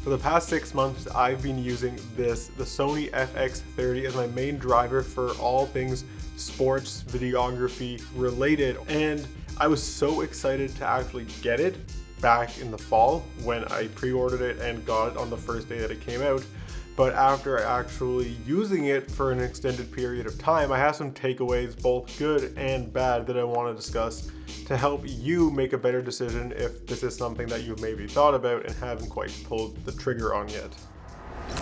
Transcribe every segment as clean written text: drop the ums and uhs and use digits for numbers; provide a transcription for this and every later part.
For the past 6 months, I've been using the Sony FX30 as my main driver for all things sports videography related. And I was so excited to actually get it back in the fall when I pre-ordered it and got it on the first day that it came out. But after actually using it for an extended period of time, I have some takeaways, both good and bad, that I want to discuss to help you make a better decision if this is something that you've maybe thought about and haven't quite pulled the trigger on yet.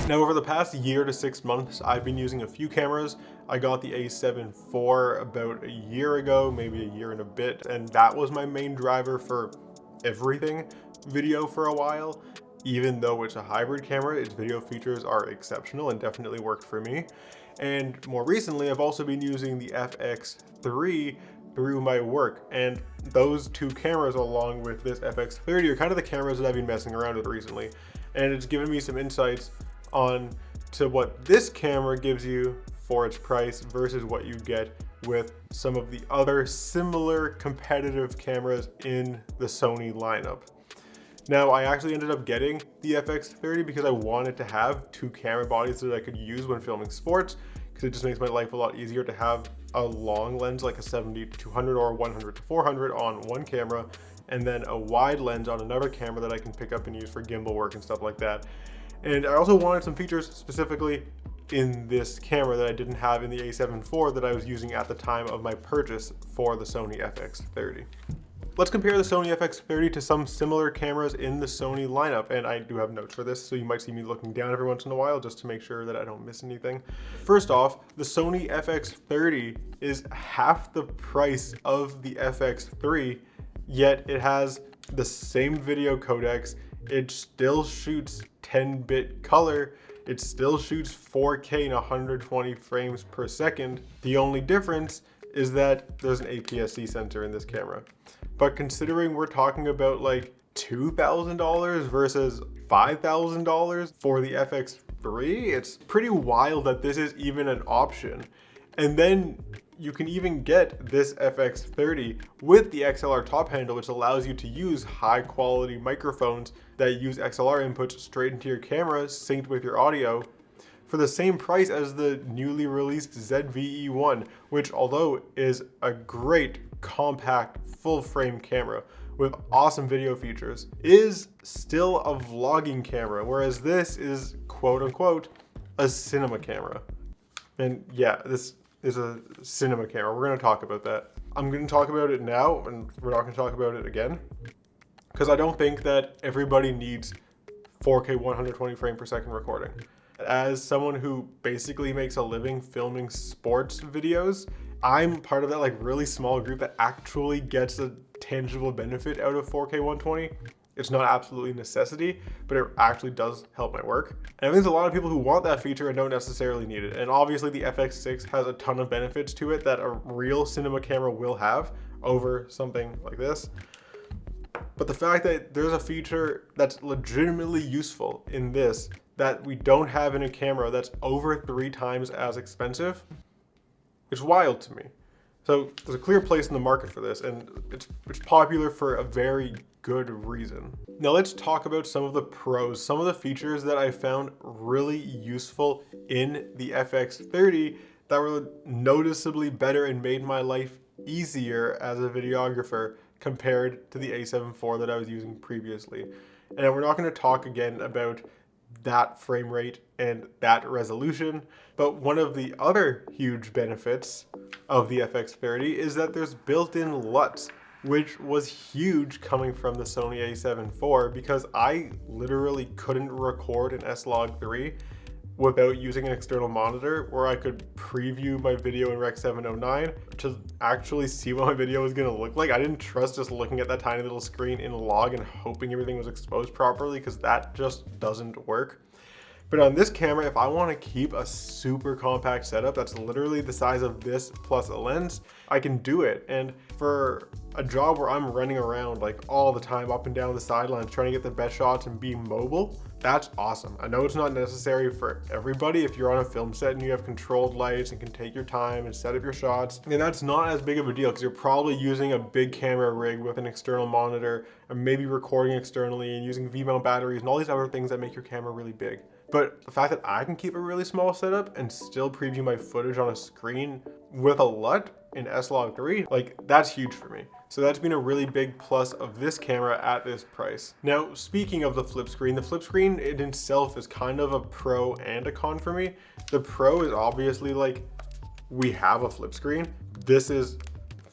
Now, over the past year to 6 months, I've been using a few cameras. I got the A7 IV about a year ago, maybe a year and a bit, and that was my main driver for everything video for a while. Even though it's a hybrid camera, its video features are exceptional and definitely worked for me. And more recently, I've also been using the FX3 through my work. And those two cameras, along with this FX30, are kind of the cameras that I've been messing around with recently. And it's given me some insights on to what this camera gives you for its price versus what you get with some of the other similar competitive cameras in the Sony lineup. Now, I actually ended up getting the FX30 because I wanted to have two camera bodies that I could use when filming sports, because it just makes my life a lot easier to have a long lens like a 70-200 or 100-400 on one camera, and then a wide lens on another camera that I can pick up and use for gimbal work and stuff like that. And I also wanted some features specifically in this camera that I didn't have in the A7 IV that I was using at the time of my purchase for the Sony FX30. Let's compare the Sony FX30 to some similar cameras in the Sony lineup, and I do have notes for this, so you might see me looking down every once in a while just to make sure that I don't miss anything. First off, the Sony FX30 is half the price of the FX3, yet it has the same video codecs. It still shoots 10-bit color. It still shoots 4K and 120 frames per second. The only difference is that there's an aps-c sensor in this camera. But considering we're talking about like $2,000 versus $5,000 for the FX3, it's pretty wild that this is even an option. And then you can even get this FX30 with the XLR top handle, which allows you to use high quality microphones that use XLR inputs straight into your camera, synced with your audio, for the same price as the newly released ZVE1, which, although is a great compact full frame camera with awesome video features, is still a vlogging camera, whereas this is quote unquote a cinema camera. And yeah, this is a cinema camera. We're going to talk about that. I'm going to talk about it now, and we're not going to talk about it again, because I don't think that everybody needs 4K 120 frame per second recording. As someone who basically makes a living filming sports videos, I'm part of that like really small group that actually gets a tangible benefit out of 4K 120. It's not absolutely a necessity, but it actually does help my work. And I think there's a lot of people who want that feature and don't necessarily need it. And obviously the FX6 has a ton of benefits to it that a real cinema camera will have over something like this. But the fact that there's a feature that's legitimately useful in this that we don't have in a camera that's over 3 times as expensive, it's wild to me. So there's a clear place in the market for this, and it's popular for a very good reason. Now let's talk about some of the pros, some of the features that I found really useful in the FX30 that were noticeably better and made my life easier as a videographer compared to the A7 IV that I was using previously. And we're not going to talk again about that frame rate and that resolution, but one of the other huge benefits of the FX30 is that there's built-in LUTs, which was huge coming from the Sony A7 IV, because I literally couldn't record an S-Log3 without using an external monitor where I could preview my video in Rec 709 to actually see what my video was going to look like. I didn't trust just looking at that tiny little screen in log and hoping everything was exposed properly, because that just doesn't work. But on this camera, if I want to keep a super compact setup that's literally the size of this plus a lens, I can do it. And for a job where I'm running around like all the time up and down the sidelines trying to get the best shots and be mobile, that's awesome. I know it's not necessary for everybody. If you're on a film set and you have controlled lights and can take your time and set up your shots, and that's not as big of a deal because you're probably using a big camera rig with an external monitor and maybe recording externally and using V-mount batteries and all these other things that make your camera really big. But the fact that I can keep a really small setup and still preview my footage on a screen with a LUT in S-Log3, like, that's huge for me. So that's been a really big plus of this camera at this price. Now, speaking of the flip screen in itself is kind of a pro and a con for me. The pro is obviously like, we have a flip screen. This is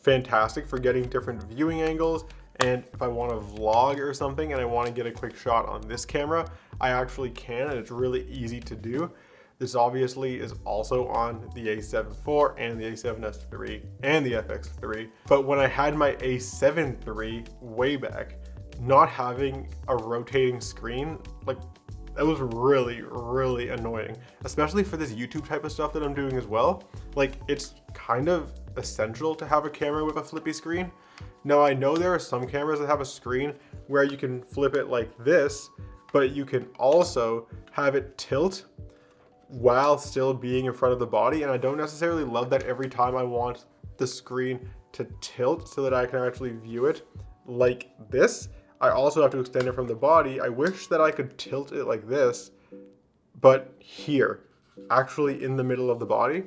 fantastic for getting different viewing angles. And if I want to vlog or something and I want to get a quick shot on this camera, I actually can, and it's really easy to do. This obviously is also on the a7 IV and the a7S III and the FX30. But when I had my a7 III way back, not having a rotating screen, like, that was really, really annoying, especially for this YouTube type of stuff that I'm doing as well. Like, it's kind of essential to have a camera with a flippy screen. Now, I know there are some cameras that have a screen where you can flip it like this, but you can also have it tilt while still being in front of the body. And I don't necessarily love that every time I want the screen to tilt so that I can actually view it like this. I also have to extend it from the body. I wish that I could tilt it like this, but here, actually in the middle of the body,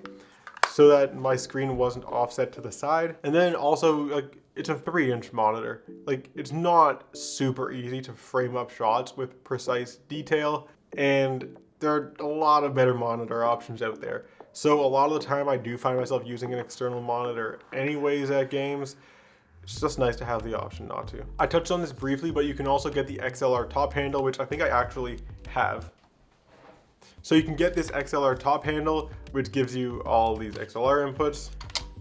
so that my screen wasn't offset to the side. And then also, like, it's a 3-inch monitor. Like, it's not super easy to frame up shots with precise detail, and there are a lot of better monitor options out there. So a lot of the time I do find myself using an external monitor anyways at games. It's just nice to have the option not to. I touched on this briefly, but you can also get the XLR top handle, which I think I actually have. So you can get this XLR top handle, which gives you all these XLR inputs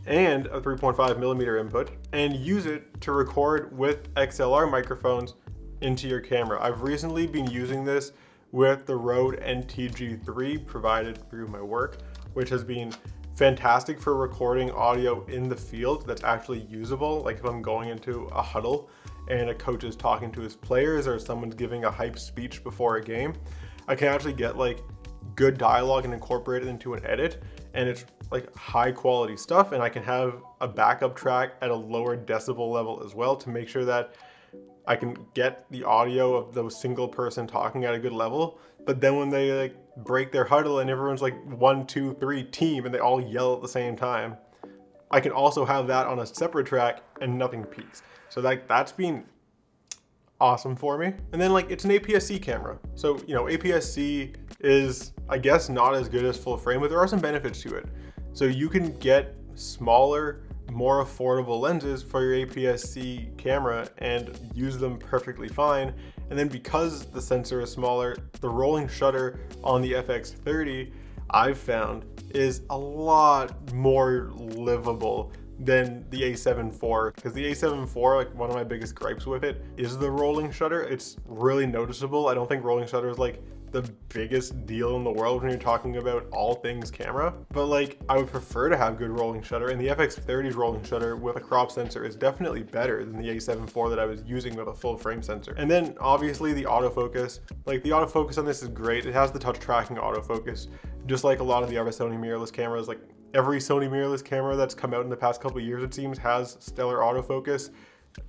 and a 3.5mm input, and use it to record with XLR microphones into your camera. I've recently been using this with the Rode NTG3 provided through my work, which has been fantastic for recording audio in the field that's actually usable. Like if I'm going into a huddle and a coach is talking to his players or someone's giving a hype speech before a game, I can actually get like good dialogue and incorporate it into an edit, and it's like high quality stuff, and I can have a backup track at a lower decibel level as well to make sure that I can get the audio of the single person talking at a good level. But then when they like break their huddle and everyone's like 1, 2, 3 team and they all yell at the same time, I can also have that on a separate track and nothing peaks. So like that's been awesome for me. And then like it's an aps-c camera. So, you know, aps-c is, I guess, not as good as full frame, but there are some benefits to it. So you can get smaller, more affordable lenses for your aps-c camera and use them perfectly fine. And then because the sensor is smaller, the rolling shutter on the FX30 I've found is a lot more livable than the a7 IV, because the a7 IV, like one of my biggest gripes with it is the rolling shutter. It's really noticeable. I don't think rolling shutter is like the biggest deal in the world when you're talking about all things camera, but like I would prefer to have good rolling shutter, and the FX30's rolling shutter with a crop sensor is definitely better than the a7 IV that I was using with a full frame sensor. And then obviously the autofocus, like the autofocus on this is great. It has the touch tracking autofocus, just like a lot of the other Sony mirrorless cameras. Like every Sony mirrorless camera that's come out in the past couple of years, it seems, has stellar autofocus,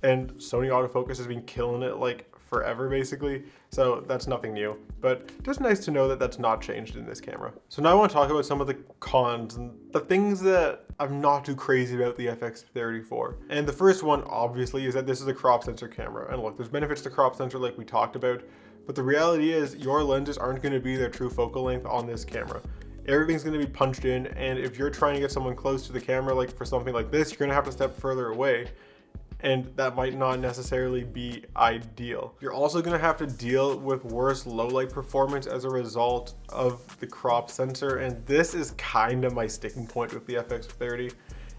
and Sony autofocus has been killing it like forever basically, so that's nothing new, but just nice to know that that's not changed in this camera. So now I want to talk about some of the cons and the things that I'm not too crazy about the FX30 for. And the first one obviously is that this is a crop sensor camera, and look, there's benefits to crop sensor like we talked about, but the reality is your lenses aren't going to be their true focal length on this camera. Everything's going to be punched in, and if you're trying to get someone close to the camera, like for something like this, you're going to have to step further away, and that might not necessarily be ideal. You're also going to have to deal with worse low light performance as a result of the crop sensor, and this is kind of my sticking point with the FX30.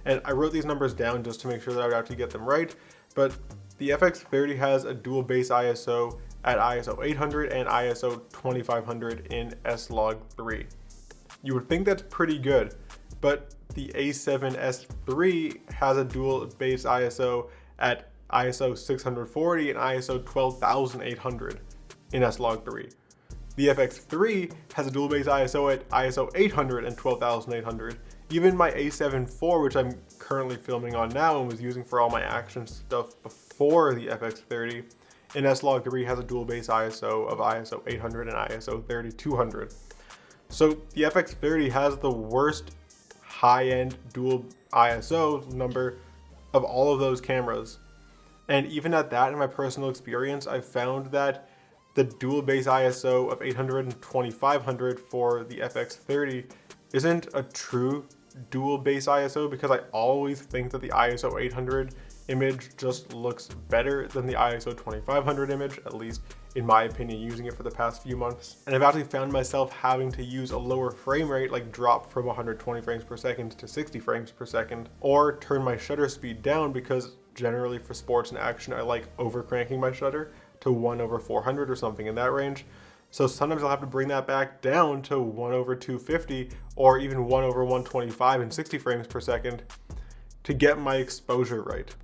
And I wrote these numbers down just to make sure that I would actually get them right, but the FX30 has a dual base ISO at ISO 800 and ISO 2500 in S-Log3. You would think that's pretty good, but the a7S III has a dual base ISO at ISO 640 and ISO 12800 in S-Log3. The FX3 has a dual base ISO at ISO 800 and 12,800. Even my A7 IV, which I'm currently filming on now and was using for all my action stuff before the FX30, in S-Log3 has a dual base ISO of ISO 800 and ISO 3200. So the FX30 has the worst high-end dual ISO number of all of those cameras. And even at that, in my personal experience, I found that the dual base ISO of 800 and 2500 for the FX30 isn't a true dual base ISO, because I always think that the ISO 800 image just looks better than the ISO 2500 image, at least in my opinion, using it for the past few months. And I've actually found myself having to use a lower frame rate, like drop from 120 frames per second to 60 frames per second, or turn my shutter speed down, because generally for sports and action, I like over cranking my shutter to 1/400 or something in that range. So sometimes I'll have to bring that back down to 1/250 or even 1/125 and 60 frames per second to get my exposure right.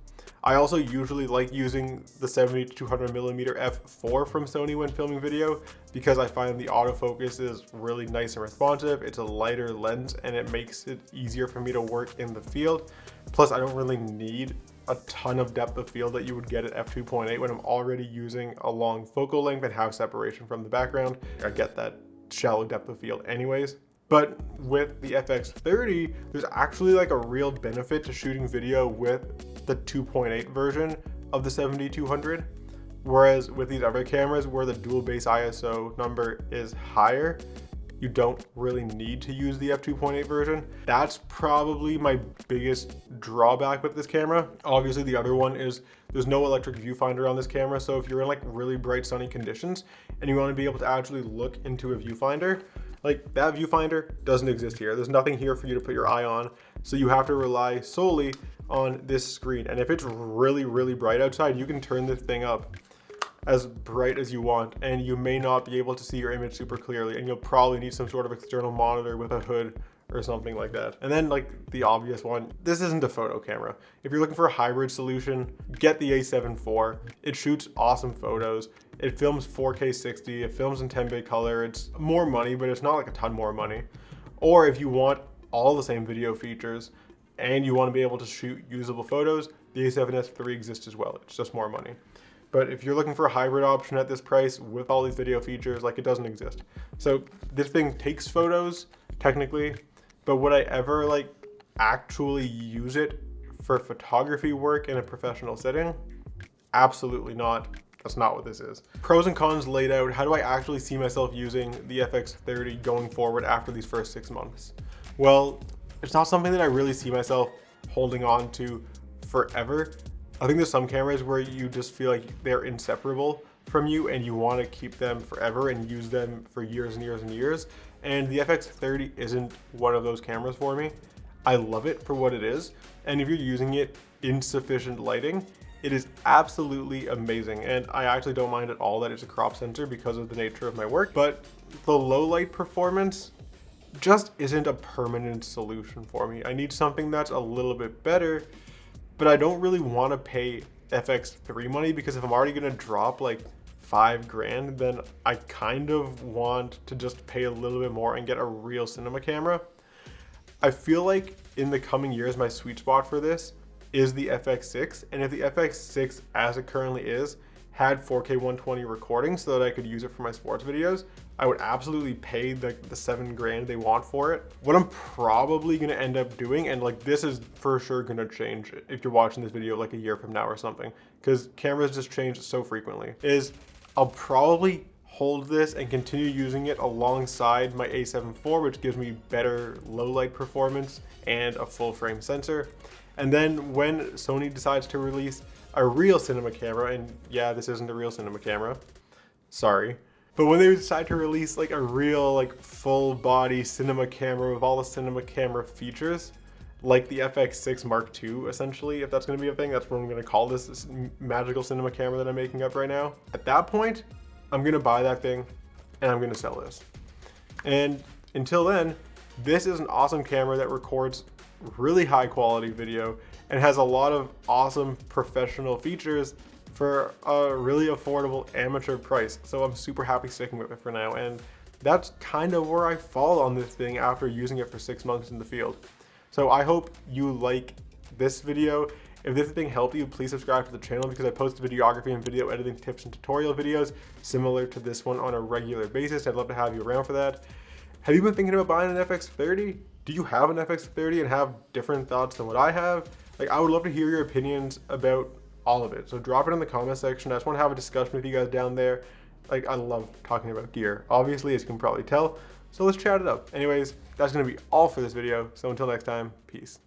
I also usually like using the 70 to 200mm f4 from Sony when filming video, because I find the autofocus is really nice and responsive. It's a lighter lens and it makes it easier for me to work in the field. Plus, I don't really need a ton of depth of field that you would get at f2.8 when I'm already using a long focal length and have separation from the background. I get that shallow depth of field anyways. But with the FX30, there's actually like a real benefit to shooting video with the 2.8 version of the 7200. Whereas with these other cameras where the dual base ISO number is higher, you don't really need to use the f2.8 version. That's probably my biggest drawback with this camera. Obviously the other one is there's no electric viewfinder on this camera. So if you're in like really bright sunny conditions and you want to be able to actually look into a viewfinder, like that viewfinder doesn't exist here. There's nothing here for you to put your eye on. So you have to rely solely on this screen. And if it's really, really bright outside, you can turn this thing up as bright as you want, and you may not be able to see your image super clearly, and you'll probably need some sort of external monitor with a hood or something like that. And then like the obvious one, this isn't a photo camera. If you're looking for a hybrid solution, get the A7 IV. It shoots awesome photos. It films 4K 60, it films in 10-bit color. It's more money, but it's not like a ton more money. Or if you want all the same video features and you want to be able to shoot usable photos, the A7S III exists as well. It's just more money. But if you're looking for a hybrid option at this price with all these video features, like it doesn't exist. So this thing takes photos technically, but would I ever like actually use it for photography work in a professional setting? Absolutely not. That's not what this is. Pros and cons laid out. How do I actually see myself using the FX30 going forward after these first 6 months? Well, it's not something that I really see myself holding on to forever. I think there's some cameras where you just feel like they're inseparable from you and you want to keep them forever and use them for years and years and years. And the FX30 isn't one of those cameras for me. I love it for what it is. And if you're using it in sufficient lighting, it is absolutely amazing. And I actually don't mind at all that it's a crop sensor because of the nature of my work. But the low light performance just isn't a permanent solution for me. I need something that's a little bit better, but I don't really want to pay FX3 money, because if I'm already gonna drop like $5 grand, then I kind of want to just pay a little bit more and get a real cinema camera. I feel like in the coming years, my sweet spot for this is the FX6. And if the FX6 as it currently is had 4K 120 recording so that I could use it for my sports videos, I would absolutely pay the $7 grand they want for it. What I'm probably gonna end up doing, and like this is for sure gonna change if you're watching this video like a year from now or something, because cameras just change so frequently, is I'll probably hold this and continue using it alongside my A7 IV, which gives me better low light performance and a full frame sensor. And then when Sony decides to release a real cinema camera, and yeah, this isn't a real cinema camera, sorry, but when they decide to release like a real like full body cinema camera with all the cinema camera features, like the FX6 Mark II, essentially, if that's gonna be a thing, that's what I'm gonna call this magical cinema camera that I'm making up right now. At that point, I'm gonna buy that thing and I'm gonna sell this. And until then, this is an awesome camera that records really high quality video and has a lot of awesome professional features for a really affordable amateur price. So I'm super happy sticking with it for now. And that's kind of where I fall on this thing after using it for 6 months in the field. So I hope you like this video. If this thing helped you, please subscribe to the channel because I post videography and video editing tips and tutorial videos similar to this one on a regular basis. I'd love to have you around for that. Have you been thinking about buying an FX30? Do you have an FX30 and have different thoughts than what I have? Like, I would love to hear your opinions about all of it. So drop it in the comment section. I just want to have a discussion with you guys down there. Like, I love talking about gear, obviously, as you can probably tell. So let's chat it up. Anyways, that's going to be all for this video. So until next time, peace.